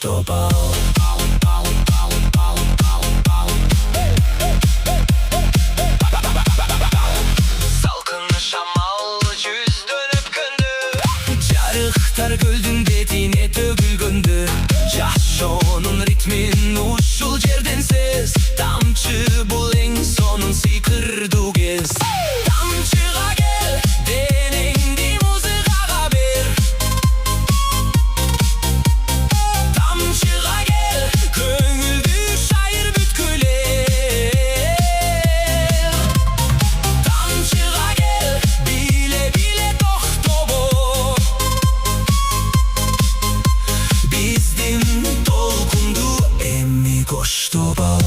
Topal. Salkın şamal жүз dönüp күндү, жарыктар көлдүн бетине төгүлгөндө, жашоонун ритмин ушул жерден сез. Тамчы бул эң сонун сыйкырдуу кез. Тамчыга кел, денеңди музыкага бер. Тамчыга кел, көңүлдү шайыр бүткүлөр. Тамчыга кел, биле биле токтобо. Биздин толкунду эми коштопал.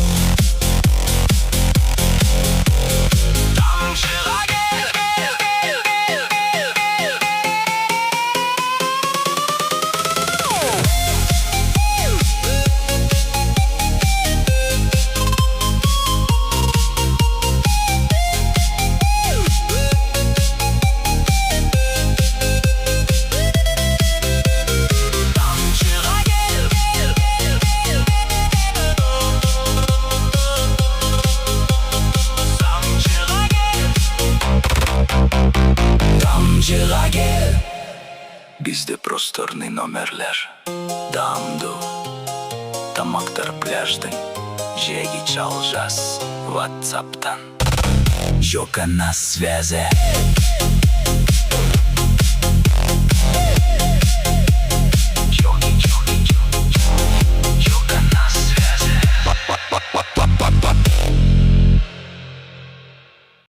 Тамчыга кел, бизде просторный номерлер. Дамду, тамактар пляждың, жеги чал жаз WhatsApp'тан. Жока на связи.